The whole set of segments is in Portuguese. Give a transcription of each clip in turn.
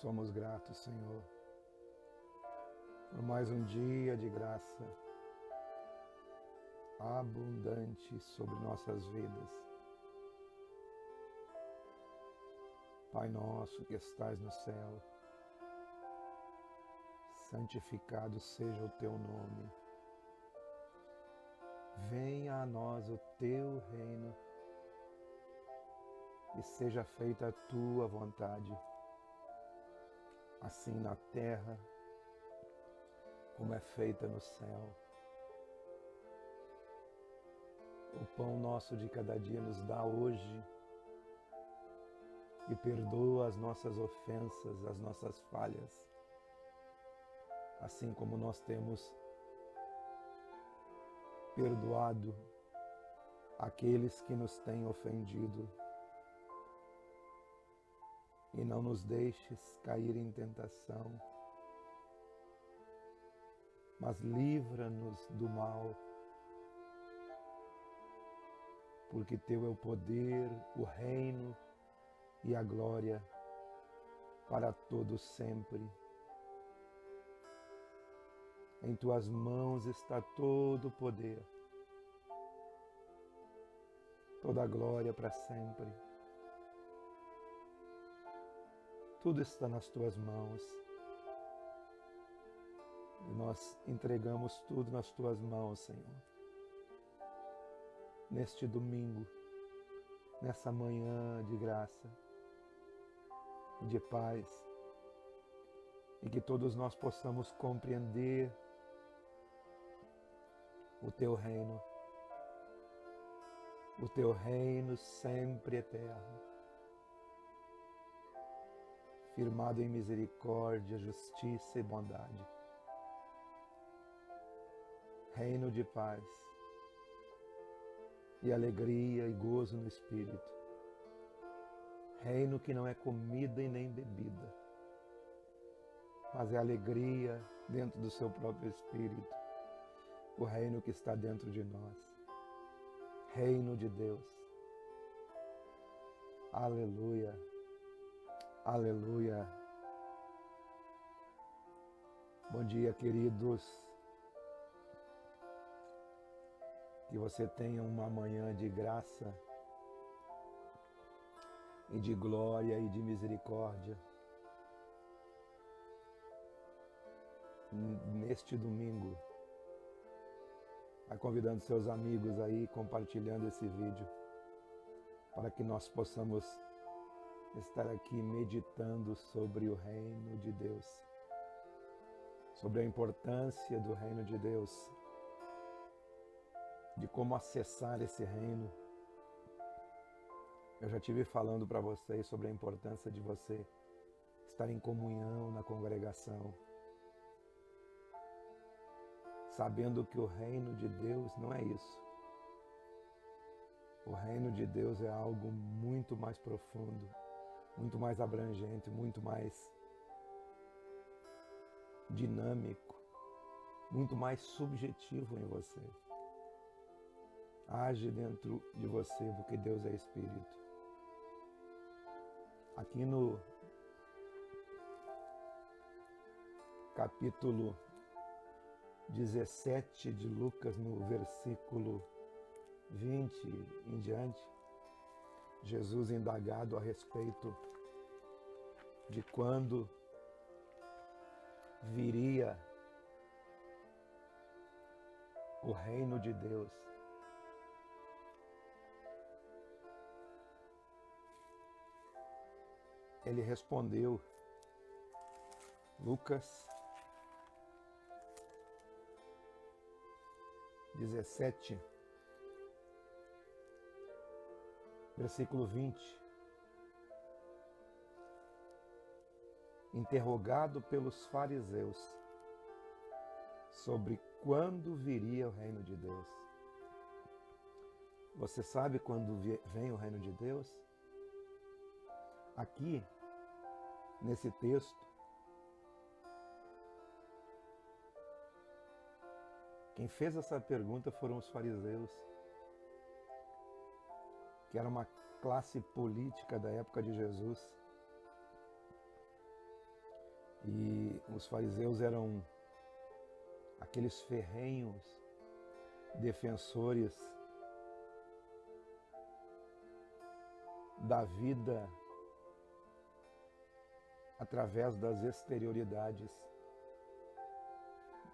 Somos gratos, Senhor, por mais um dia de graça abundante sobre nossas vidas. Pai nosso que estais no céu, santificado seja o teu nome. Venha a nós o teu reino e seja feita a tua vontade, assim na terra como é feita no céu. O pão nosso de cada dia nos dá hoje e perdoa as nossas ofensas, as nossas falhas, assim como nós temos perdoado aqueles que nos têm ofendido. E não nos deixes cair em tentação, mas livra-nos do mal, porque teu é o poder, o reino e a glória para todos sempre. Em tuas mãos está todo o poder, toda a glória para sempre. Tudo está nas tuas mãos e nós entregamos tudo nas tuas mãos, Senhor. Neste domingo, nessa manhã de graça e de paz, e que todos nós possamos compreender o teu reino sempre eterno, firmado em misericórdia, justiça e bondade. Reino de paz e alegria e gozo no Espírito. Reino que não é comida e nem bebida, mas é alegria dentro do seu próprio Espírito. O reino que está dentro de nós. Reino de Deus. Aleluia. Aleluia. Bom dia, queridos. Que você tenha uma manhã de graça e de glória e de misericórdia. Neste domingo, vai convidando seus amigos aí, compartilhando esse vídeo, para que nós possamos estar aqui meditando sobre o reino de Deus, sobre a importância do reino de Deus, de como acessar esse reino. Eu já estive falando para vocês sobre a importância de você estar em comunhão na congregação, sabendo que o reino de Deus não é isso. O reino de Deus é algo muito mais profundo, muito mais abrangente, muito mais dinâmico, muito mais subjetivo em você. Age dentro de você, porque Deus é Espírito. Aqui no capítulo 17 de Lucas, no versículo 20 em diante, Jesus indagado a respeito de quando viria o reino de Deus. Ele respondeu, Lucas 17, versículo 20. Interrogado pelos fariseus sobre quando viria o reino de Deus. Você sabe quando vem o reino de Deus? Aqui, nesse texto, quem fez essa pergunta foram os fariseus, que era uma classe política da época de Jesus. E os fariseus eram aqueles ferrenhos defensores da vida através das exterioridades,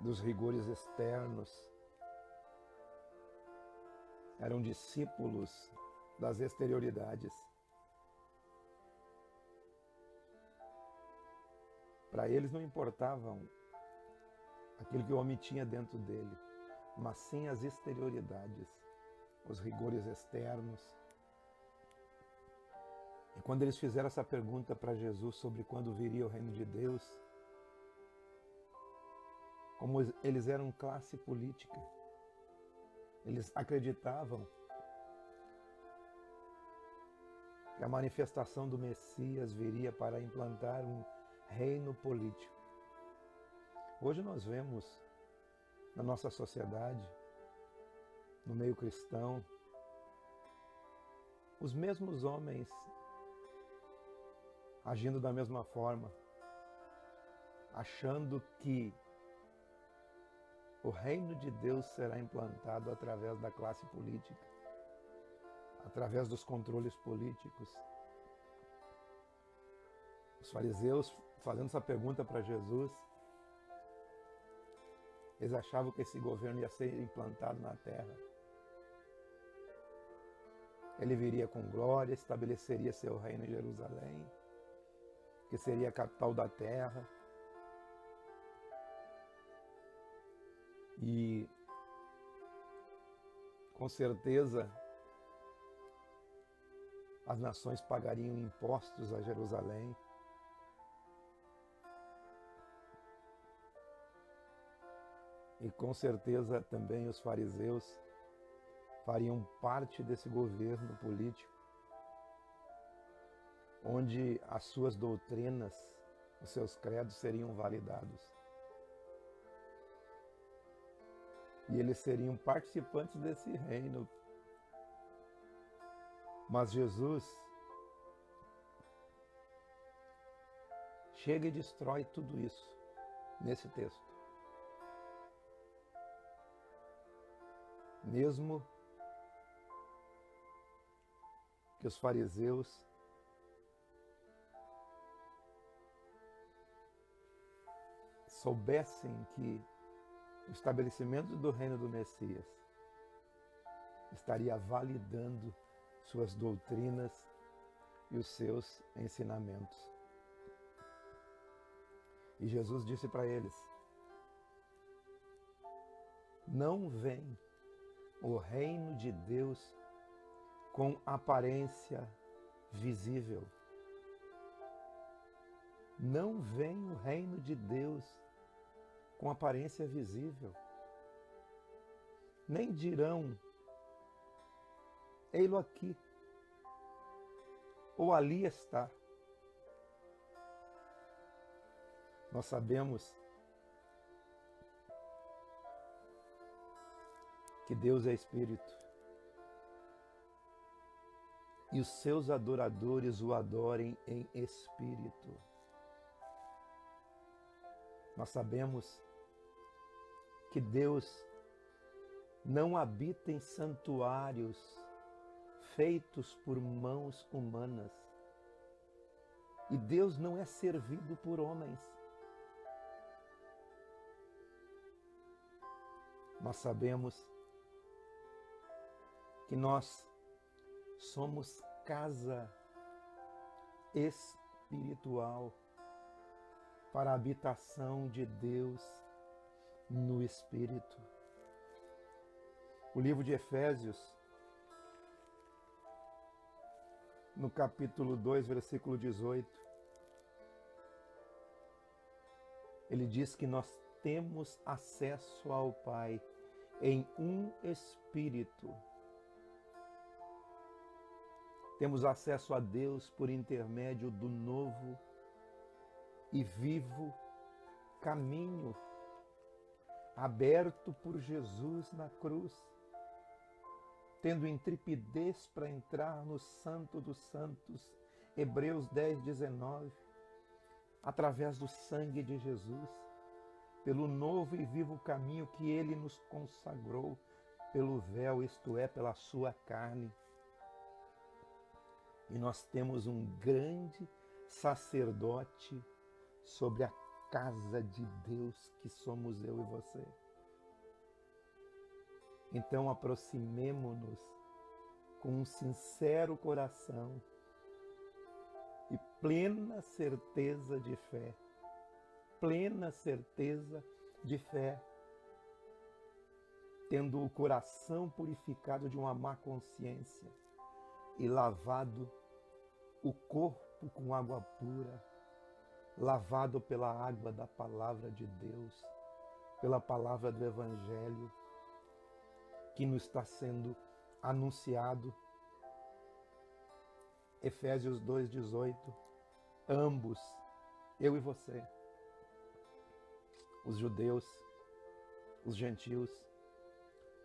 dos rigores externos. Eram discípulos das exterioridades. Para eles não importavam aquilo que o homem tinha dentro dele, mas sim as exterioridades, os rigores externos. E quando eles fizeram essa pergunta para Jesus sobre quando viria o reino de Deus, como eles eram classe política, eles acreditavam que a manifestação do Messias viria para implantar um reino político. Hoje nós vemos na nossa sociedade, no meio cristão, os mesmos homens agindo da mesma forma, achando que o reino de Deus será implantado através da classe política, através dos controles políticos. Os fariseus, fazendo essa pergunta para Jesus, eles achavam que esse governo ia ser implantado na terra. Ele viria com glória, estabeleceria seu reino em Jerusalém, que seria a capital da terra. E, com certeza, as nações pagariam impostos a Jerusalém. E, com certeza, também os fariseus fariam parte desse governo político, onde as suas doutrinas, os seus credos seriam validados. E eles seriam participantes desse reino. Mas Jesus chega e destrói tudo isso nesse texto. Mesmo que os fariseus soubessem que o estabelecimento do reino do Messias estaria validando suas doutrinas e os seus ensinamentos. E Jesus disse para eles: não vem o reino de Deus com aparência visível. Não vem o reino de Deus com aparência visível. Nem dirão, ei-lo aqui, ou ali está. Nós sabemos que Deus é Espírito e os seus adoradores o adorem em Espírito. Nós sabemos que Deus não habita em santuários feitos por mãos humanas. E Deus não é servido por homens. Nós sabemos que nós somos casa espiritual para a habitação de Deus no Espírito. O livro de Efésios, no capítulo 2, versículo 18, ele diz que nós temos acesso ao Pai em um Espírito. Temos acesso a Deus por intermédio do novo e vivo caminho aberto por Jesus na cruz, tendo intrepidez para entrar no Santo dos Santos, Hebreus 10, 19, através do sangue de Jesus, pelo novo e vivo caminho que Ele nos consagrou, pelo véu, isto é, pela sua carne. E nós temos um grande sacerdote sobre a casa de Deus, que somos eu e você. Então aproximemo-nos com um sincero coração e plena certeza de fé. Plena certeza de fé, tendo o coração purificado de uma má consciência e lavado o corpo com água pura, lavado pela água da palavra de Deus, pela palavra do Evangelho, que nos está sendo anunciado. Efésios 2,18, ambos, eu e você, os judeus, os gentios,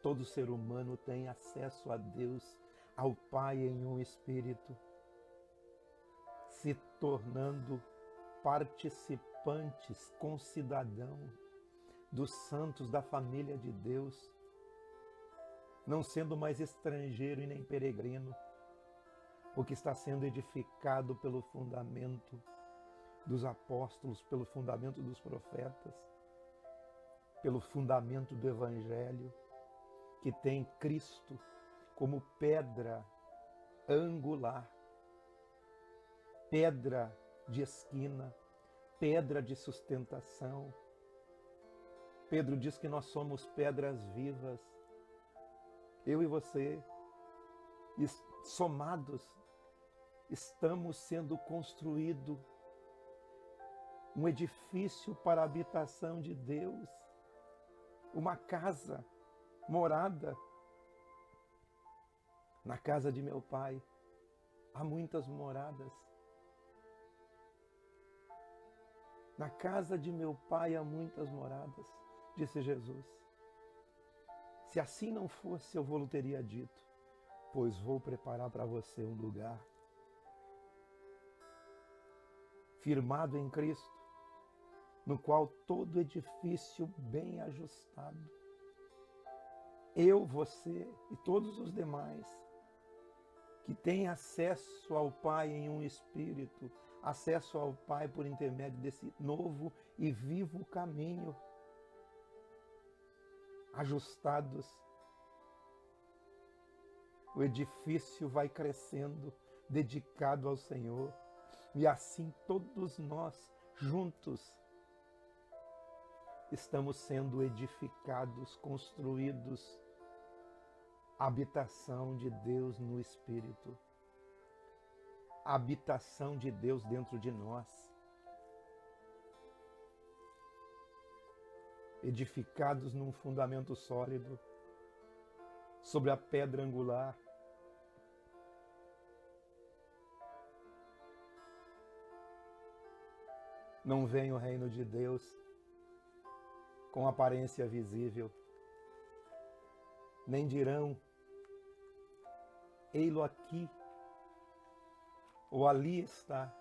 todo ser humano tem acesso a Deus, ao Pai em um Espírito, se tornando participantes, concidadão dos santos da família de Deus, não sendo mais estrangeiro e nem peregrino, porque está sendo edificado pelo fundamento dos apóstolos, pelo fundamento dos profetas, pelo fundamento do Evangelho, que tem Cristo como pedra angular, pedra de esquina, pedra de sustentação. Pedro diz que nós somos pedras vivas, eu e você, somados, estamos sendo construído um edifício para a habitação de Deus, uma casa, morada. Na casa de meu Pai há muitas moradas. Na casa de meu Pai há muitas moradas, disse Jesus. Se assim não fosse, eu vou teria dito, pois vou preparar para você um lugar. Firmado em Cristo, no qual todo edifício bem ajustado, eu, você e todos os demais que têm acesso ao Pai em um Espírito, acesso ao Pai por intermédio desse novo e vivo caminho, ajustados, o edifício vai crescendo, dedicado ao Senhor, e assim todos nós juntos estamos sendo edificados, construídos, habitação de Deus no Espírito, habitação de Deus dentro de nós, edificados num fundamento sólido, sobre a pedra angular. Não vem o reino de Deus com aparência visível, nem dirão, ei-lo aqui, ou ali está,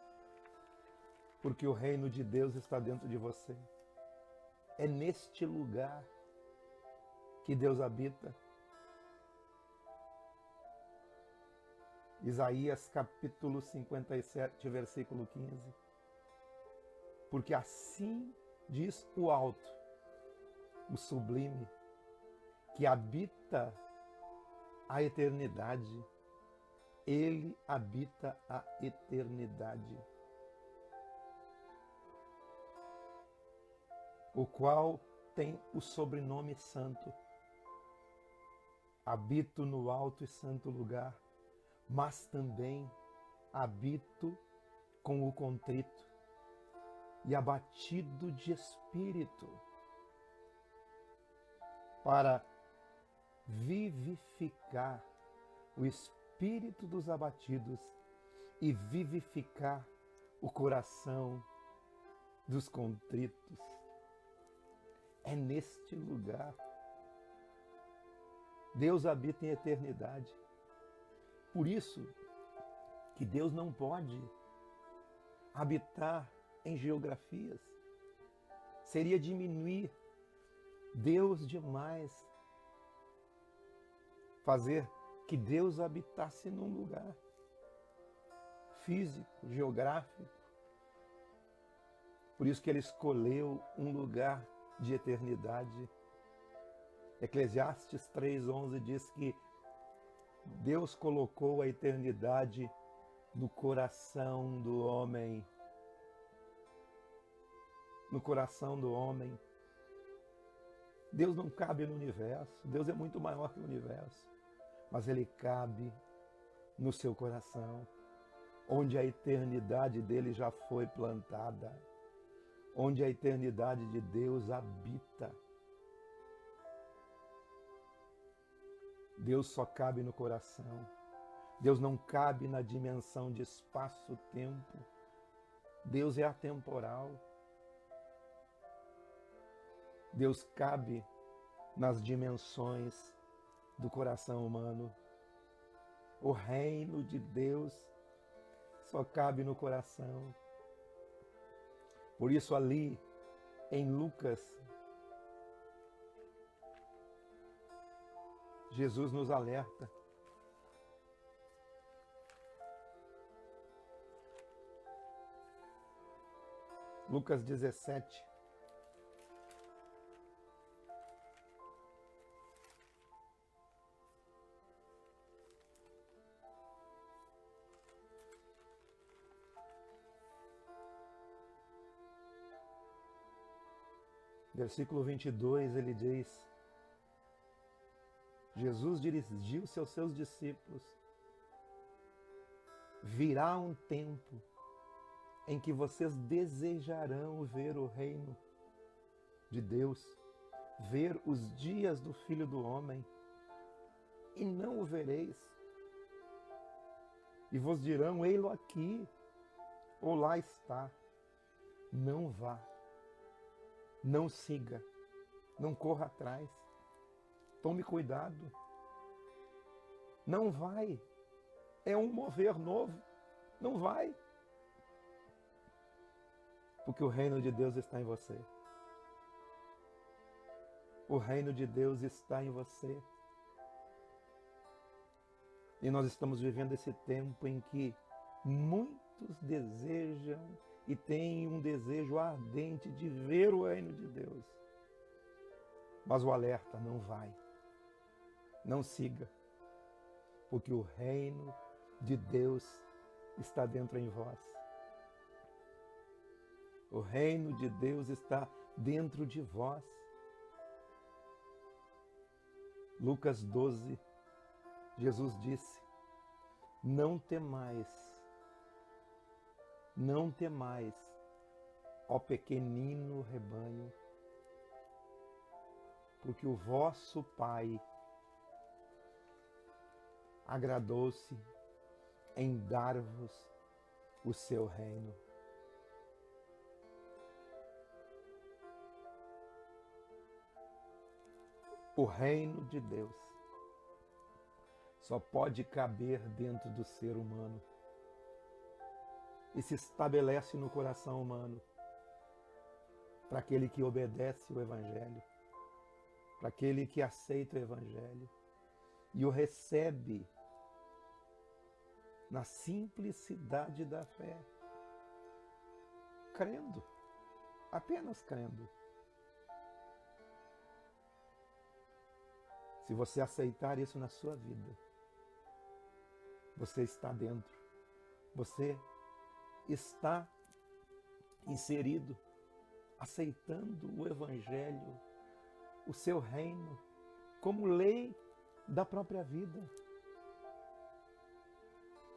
porque o reino de Deus está dentro de você. É neste lugar que Deus habita. Isaías capítulo 57, versículo 15. Porque assim diz o alto, o sublime, que habita a eternidade. Ele habita a eternidade, o qual tem o sobrenome santo. Habito no alto e santo lugar, mas também habito com o contrito e abatido de espírito, para vivificar o espírito dos abatidos e vivificar o coração dos contritos. É neste lugar. Deus habita em eternidade. Por isso que Deus não pode habitar em geografias. Seria diminuir Deus demais. Fazer que Deus habitasse num lugar físico, geográfico. Por isso que ele escolheu um lugar de eternidade. Eclesiastes 3:11 diz que Deus colocou a eternidade no coração do homem. No coração do homem. Deus não cabe no universo. Deus é muito maior que o universo. Mas ele cabe no seu coração, onde a eternidade dele já foi plantada, onde a eternidade de Deus habita. Deus só cabe no coração. Deus não cabe na dimensão de espaço-tempo. Deus é atemporal. Deus cabe nas dimensões do coração humano. O reino de Deus só cabe no coração. Por isso ali em Lucas, Jesus nos alerta. Lucas 17. Versículo 22, ele diz: Jesus dirigiu-se aos seus discípulos: virá um tempo em que vocês desejarão ver o reino de Deus, ver os dias do Filho do Homem, e não o vereis. E vos dirão: ei-lo aqui, ou lá está. Não vá. Não siga, não corra atrás, tome cuidado. Não vai, é um mover novo, não vai. Porque o reino de Deus está em você. O reino de Deus está em você. E nós estamos vivendo esse tempo em que muitos desejam e têm um desejo ardente de ver o reino de Deus. Mas o alerta: não vai, não siga, porque o reino de Deus está dentro em vós. O reino de Deus está dentro de vós. Lucas 12, Jesus disse: não temais, não temais, ó pequenino rebanho, porque o vosso Pai agradou-se em dar-vos o seu reino. O reino de Deus só pode caber dentro do ser humano e se estabelece no coração humano para aquele que obedece o Evangelho, para aquele que aceita o Evangelho e o recebe na simplicidade da fé, crendo, apenas crendo. Se você aceitar isso na sua vida, você está dentro, você está inserido, aceitando o Evangelho, o seu reino, como lei da própria vida.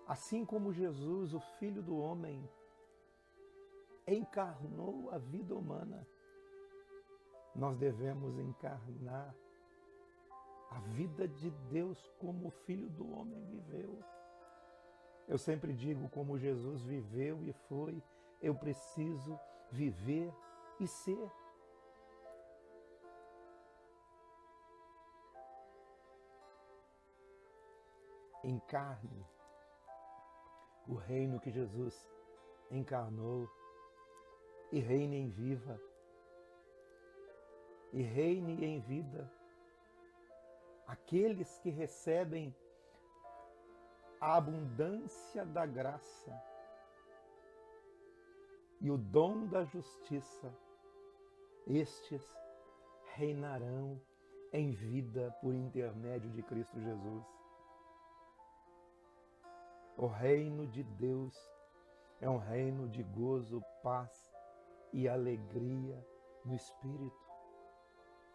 Assim como Jesus, o Filho do Homem, encarnou a vida humana, nós devemos encarnar a vida de Deus como o Filho do Homem viveu. Eu sempre digo, como Jesus viveu e foi, eu preciso viver e ser. Encarne o reino que Jesus encarnou e reine em vida. E reine em vida aqueles que recebem a abundância da graça e o dom da justiça. Estes reinarão em vida por intermédio de Cristo Jesus. O reino de Deus é um reino de gozo, paz e alegria no Espírito.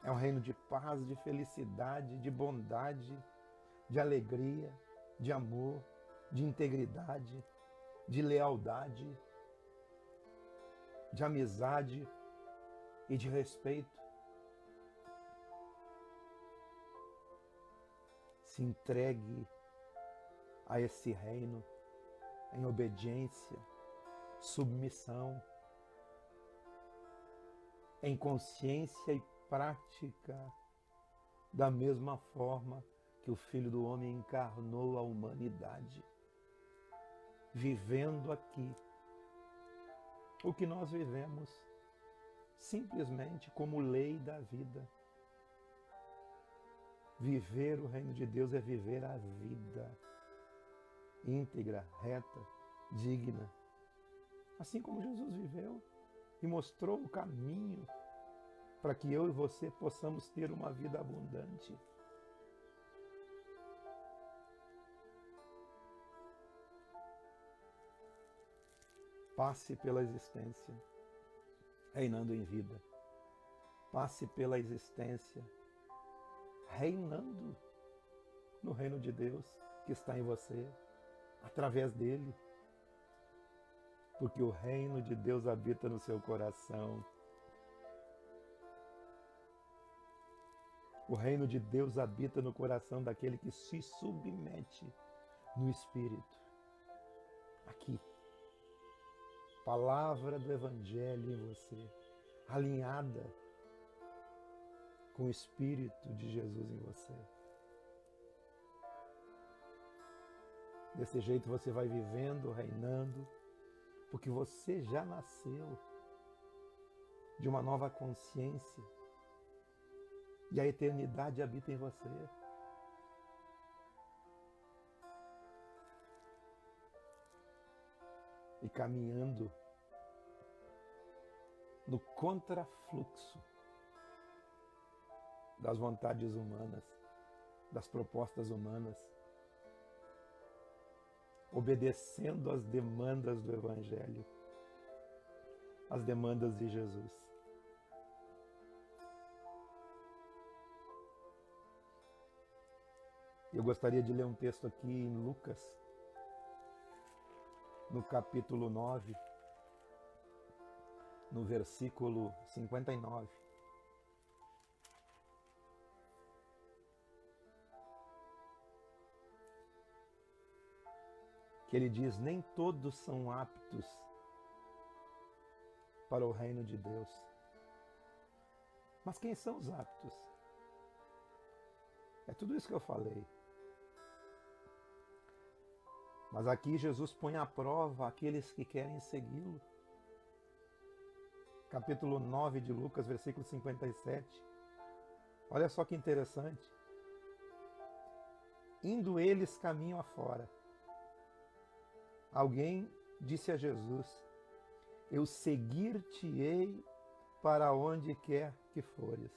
É um reino de paz, de felicidade, de bondade, de alegria, de amor, de integridade, de lealdade, de amizade e de respeito. Se entregue a esse reino em obediência, submissão, em consciência e prática, da mesma forma que o Filho do Homem encarnou a humanidade, vivendo aqui o que nós vivemos, simplesmente como lei da vida. Viver o reino de Deus é viver a vida íntegra, reta, digna, assim como Jesus viveu e mostrou o caminho para que eu e você possamos ter uma vida abundante. Passe pela existência reinando em vida. Passe pela existência reinando no reino de Deus que está em você, através dele. Porque o reino de Deus habita no seu coração. O reino de Deus habita no coração daquele que se submete no Espírito. Aqui. Palavra do Evangelho em você, alinhada com o Espírito de Jesus em você. Desse jeito você vai vivendo, reinando, porque você já nasceu de uma nova consciência e a eternidade habita em você. E caminhando no contrafluxo das vontades humanas, das propostas humanas, obedecendo às demandas do Evangelho, às demandas de Jesus. Eu gostaria de ler um texto aqui em Lucas, no capítulo 9, no versículo 59. Que ele diz: nem todos são aptos para o reino de Deus. Mas quem são os aptos? É tudo isso que eu falei. Mas aqui Jesus põe à prova aqueles que querem segui-lo. Capítulo 9 de Lucas, versículo 57. Olha só que interessante. Indo eles caminho afora, alguém disse a Jesus: eu seguir-te-ei para onde quer que fores.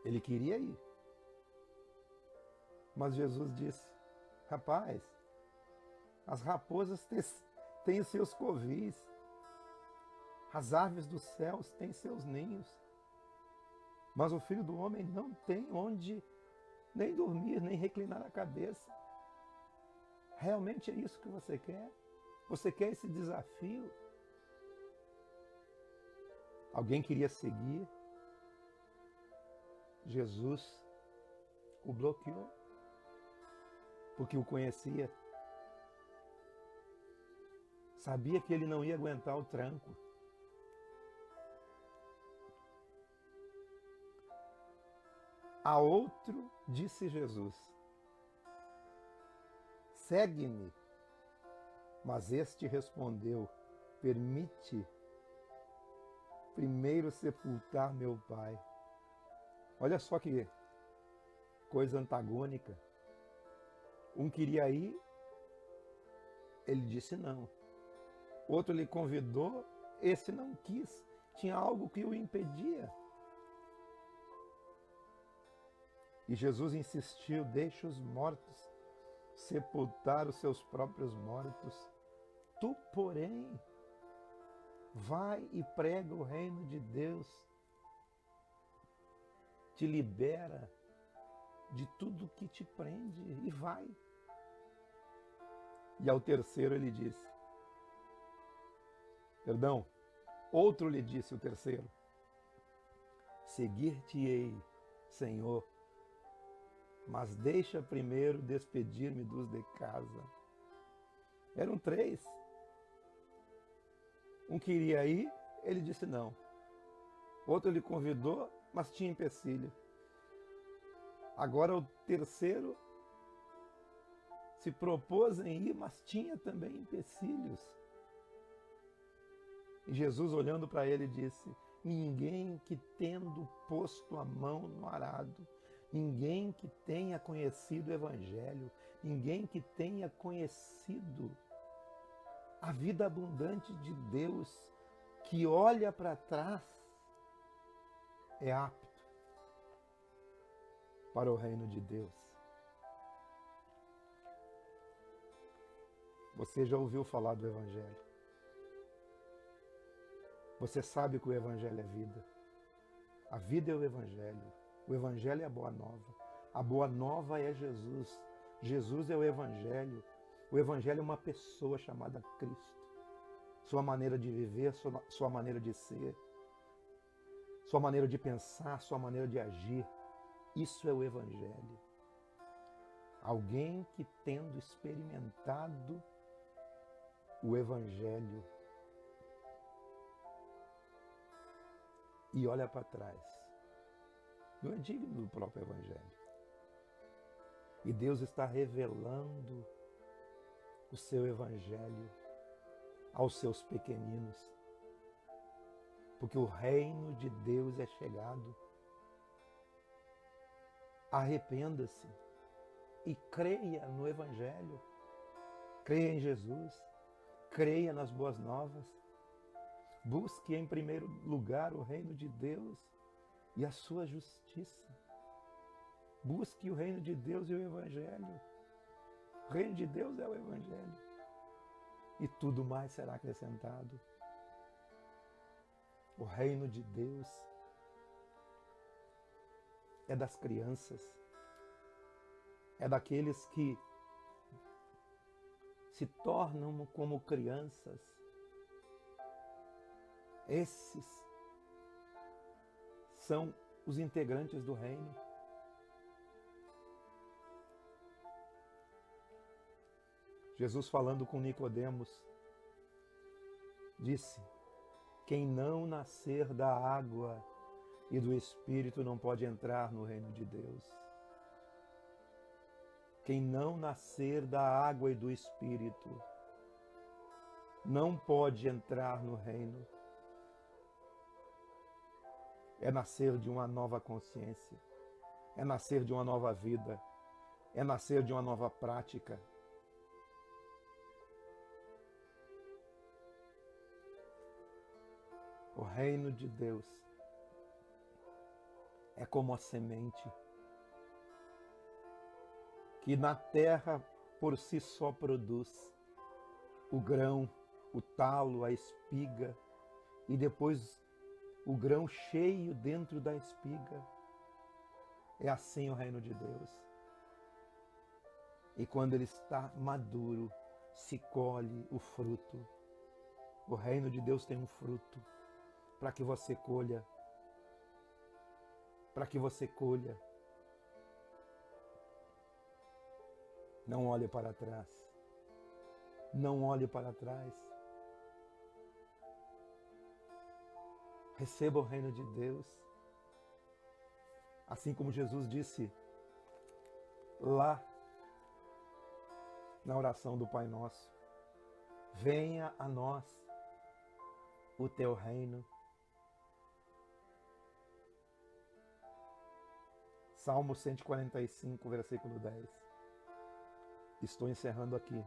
Ele queria ir. Mas Jesus disse: rapaz, as raposas têm os seus covis, as aves dos céus têm seus ninhos, mas o Filho do Homem não tem onde nem dormir, nem reclinar a cabeça. Realmente é isso que você quer? Você quer esse desafio? Alguém queria seguir? Jesus o bloqueou, porque o conhecia. Sabia que ele não ia aguentar o tranco. A outro disse Jesus: segue-me. Mas este respondeu: permite primeiro sepultar meu pai. Olha só que coisa antagônica. Um queria ir, ele disse não. Outro lhe convidou, esse não quis. Tinha algo que o impedia. E Jesus insistiu: deixa os mortos sepultar os seus próprios mortos. Tu, porém, vai e prega o reino de Deus. Te libera de tudo que te prende e vai. E ao terceiro ele disse, outro lhe disse o terceiro, seguir-te-ei, Senhor, mas deixa primeiro despedir-me dos de casa. Eram três. Um queria ir, ele disse não. Outro lhe convidou, mas tinha empecilho. Agora o terceiro se propôs em ir, mas tinha também empecilhos. E Jesus, olhando para ele, disse, ninguém que tendo posto a mão no arado, ninguém que tenha conhecido o Evangelho, ninguém que tenha conhecido a vida abundante de Deus, que olha para trás, é apto para o reino de Deus. Você já ouviu falar do Evangelho? Você sabe que o Evangelho é vida. A vida é o Evangelho. O Evangelho é a Boa Nova. A Boa Nova é Jesus. Jesus é o Evangelho. O Evangelho é uma pessoa chamada Cristo. Sua maneira de viver, sua maneira de ser, sua maneira de pensar, sua maneira de agir. Isso é o Evangelho. Alguém que, tendo experimentado o Evangelho e olha para trás, não é digno do próprio Evangelho. E Deus está revelando o seu Evangelho aos seus pequeninos, porque o reino de Deus é chegado. Arrependa-se e creia no Evangelho, creia em Jesus, creia nas boas novas, busque em primeiro lugar o reino de Deus e a sua justiça. Busque o reino de Deus e o Evangelho. O reino de Deus é o Evangelho. E tudo mais será acrescentado. O reino de Deus é das crianças. É daqueles que se tornam como crianças. Esses são os integrantes do reino. Jesus, falando com Nicodemos, disse, quem não nascer da água e do Espírito não pode entrar no reino de Deus. Quem não nascer da água e do Espírito não pode entrar no reino. É nascer de uma nova consciência, é nascer de uma nova vida, é nascer de uma nova prática. O reino de Deus é como a semente que na terra por si só produz o grão, o talo, a espiga e depois o grão cheio dentro da espiga. É assim o reino de Deus. E quando ele está maduro, se colhe o fruto. O reino de Deus tem um fruto para que você colha. Para que você colha. Não olhe para trás. Não olhe para trás. Receba o reino de Deus. Assim como Jesus disse lá na oração do Pai Nosso. Venha a nós o teu reino. Salmo 145, versículo 10. Estou encerrando aqui.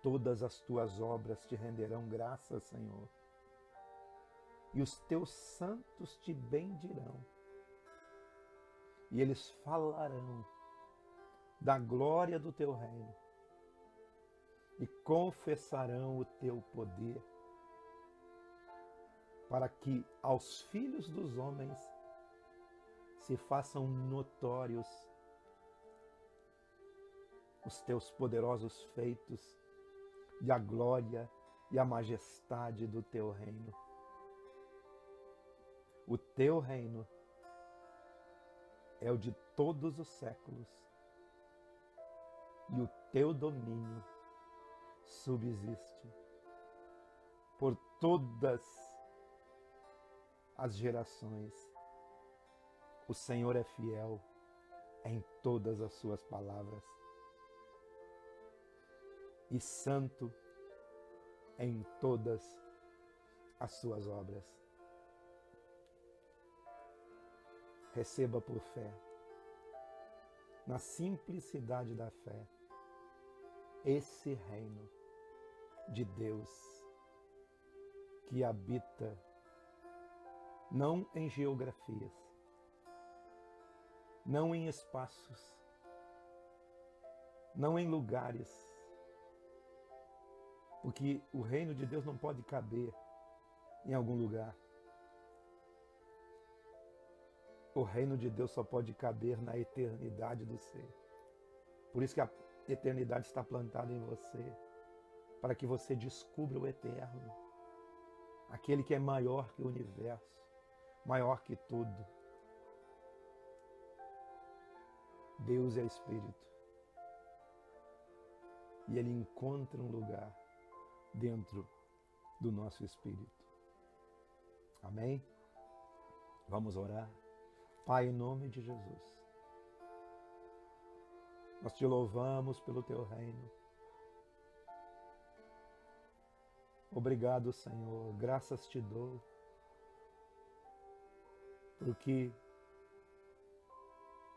Todas as tuas obras te renderão graças, Senhor, e os teus santos te bendirão, e eles falarão da glória do teu reino e confessarão o teu poder, para que aos filhos dos homens se façam notórios os teus poderosos feitos e a glória e a majestade do teu reino. O teu reino é o de todos os séculos e o teu domínio subsiste por todas as gerações. O Senhor é fiel em todas as suas palavras e santo em todas as suas obras. Receba por fé, na simplicidade da fé, esse reino de Deus que habita não em geografias, não em espaços, não em lugares, porque o reino de Deus não pode caber em algum lugar. O reino de Deus só pode caber na eternidade do ser. Por isso que a eternidade está plantada em você, para que você descubra o eterno, aquele que é maior que o universo, maior que tudo. Deus é Espírito e Ele encontra um lugar dentro do nosso espírito. Amém? Vamos orar. Pai, em nome de Jesus, nós te louvamos pelo teu reino. Obrigado, Senhor, graças te dou, porque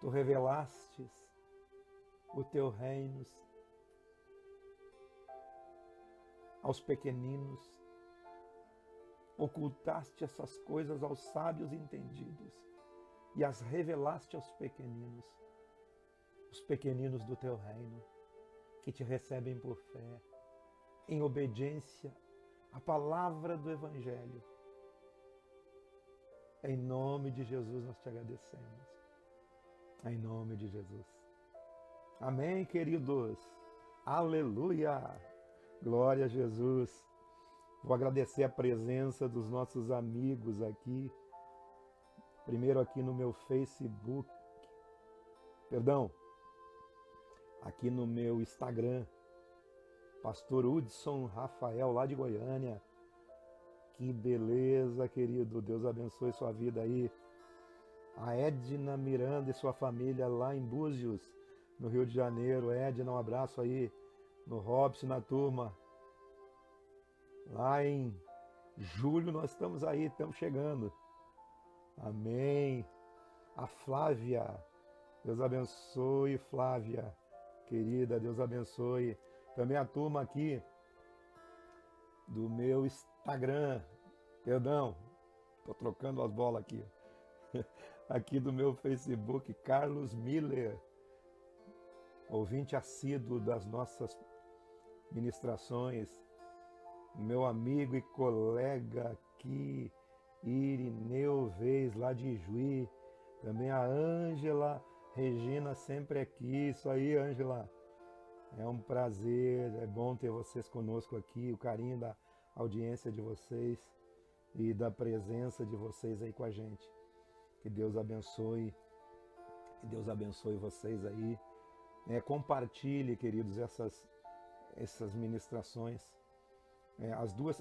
tu revelastes o teu reino aos pequeninos, ocultaste essas coisas aos sábios entendidos e as revelaste aos pequeninos, os pequeninos do teu reino, que te recebem por fé, em obediência à palavra do Evangelho. Em nome de Jesus nós te agradecemos. Em nome de Jesus. Amém, queridos. Aleluia. Glória a Jesus. Vou agradecer a presença dos nossos amigos aqui. Primeiro aqui no meu Facebook. Aqui no meu Instagram. Pastor Hudson Rafael, lá de Goiânia. Que beleza, querido. Deus abençoe sua vida aí. A Edna Miranda e sua família lá em Búzios, no Rio de Janeiro. Edna, um abraço aí. No Robson, na turma. Lá em julho nós estamos aí, estamos chegando. Amém. A Flávia, Deus abençoe, Flávia, querida, Deus abençoe. Também a turma aqui do meu Instagram, estou trocando as bolas aqui. Aqui do meu Facebook, Carlos Miller, ouvinte assíduo das nossas ministrações, meu amigo e colega aqui, Irineu Vez, lá de Ijuí, também a Ângela Regina, sempre aqui. Isso aí, Ângela, é um prazer, é bom ter vocês conosco aqui, o carinho da audiência de vocês e da presença de vocês aí com a gente. Que Deus abençoe vocês aí. Compartilhe, queridos, essas ministrações.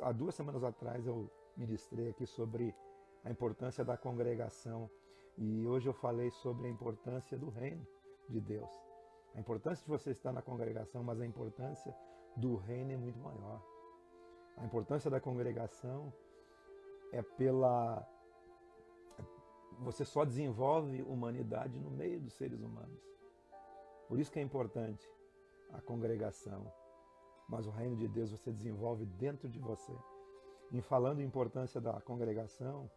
Há duas semanas atrás eu ministrei aqui sobre a importância da congregação e hoje eu falei sobre a importância do reino de Deus. A importância de você estar na congregação, mas a importância do reino é muito maior. A importância da congregação é você só desenvolve humanidade no meio dos seres humanos. Por isso que é importante a congregação. Mas o reino de Deus você desenvolve dentro de você. Em falando em importância da congregação,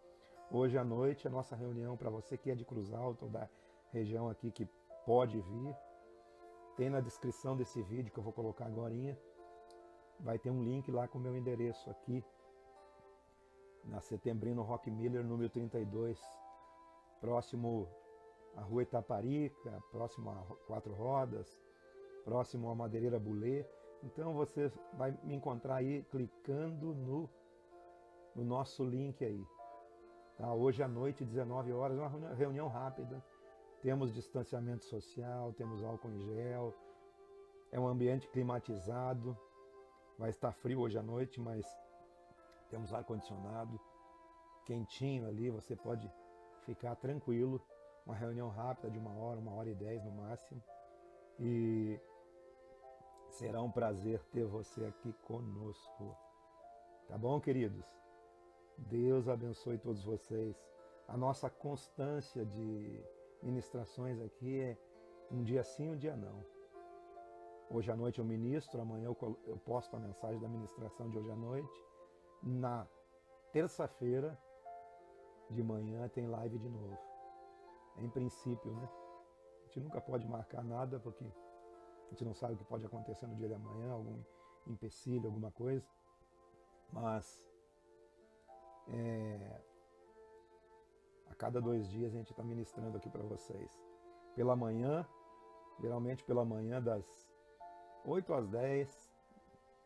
hoje à noite a nossa reunião para você que é de Cruz Alta ou da região aqui que pode vir, tem na descrição desse vídeo que eu vou colocar agorinha, vai ter um link lá com o meu endereço aqui, na Setembrino Rock Miller, número 32, próximo à Rua Itaparica, próximo a Quatro Rodas, próximo à Madeireira Bulê. Então você vai me encontrar aí clicando no nosso link aí. Tá? Hoje à noite, 19 horas, uma reunião rápida. Temos distanciamento social, temos álcool em gel, é um ambiente climatizado. Vai estar frio hoje à noite, mas temos ar-condicionado, quentinho ali, você pode ficar tranquilo. Uma reunião rápida de 1 hora e 10 no máximo. E será um prazer ter você aqui conosco. Tá bom, queridos? Deus abençoe todos vocês. A nossa constância de ministrações aqui é um dia sim, um dia não. Hoje à noite eu ministro, amanhã eu posto a mensagem da ministração de hoje à noite. Na terça-feira de manhã tem live de novo. Em princípio, né? A gente nunca pode marcar nada porque a gente não sabe o que pode acontecer no dia de amanhã, algum empecilho, alguma coisa. Mas a cada 2 dias a gente está ministrando aqui para vocês. Pela manhã, geralmente pela manhã das 8 às 10,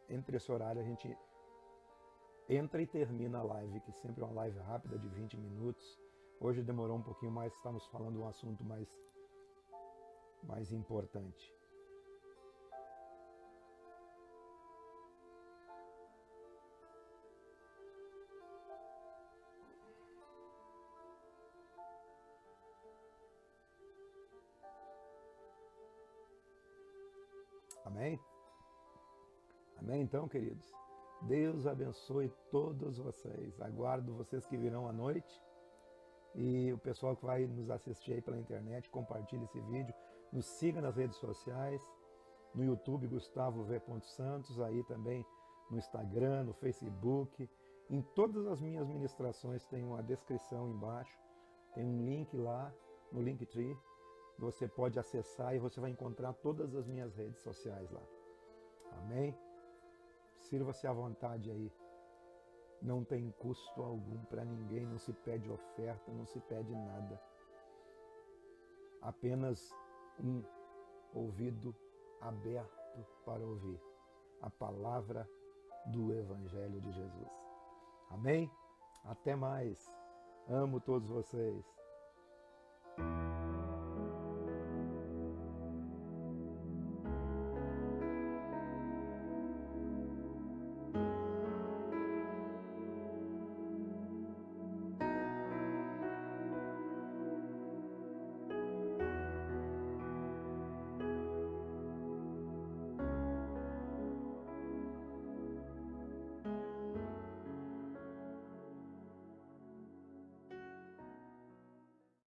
entre esse horário a gente entra e termina a live, que sempre é uma live rápida de 20 minutos. Hoje demorou um pouquinho mais, estamos falando de um assunto mais importante. Amém? Amém então, queridos? Deus abençoe todos vocês. Aguardo vocês que virão à noite. E o pessoal que vai nos assistir aí pela internet, compartilhe esse vídeo. Nos siga nas redes sociais. No YouTube, Gustavo V. Santos. Aí também no Instagram, no Facebook. Em todas as minhas ministrações tem uma descrição embaixo. Tem um link lá no Linktree. Você pode acessar e você vai encontrar todas as minhas redes sociais lá. Amém? Sirva-se à vontade aí. Não tem custo algum para ninguém, não se pede oferta, não se pede nada. Apenas um ouvido aberto para ouvir a palavra do Evangelho de Jesus. Amém? Até mais. Amo todos vocês.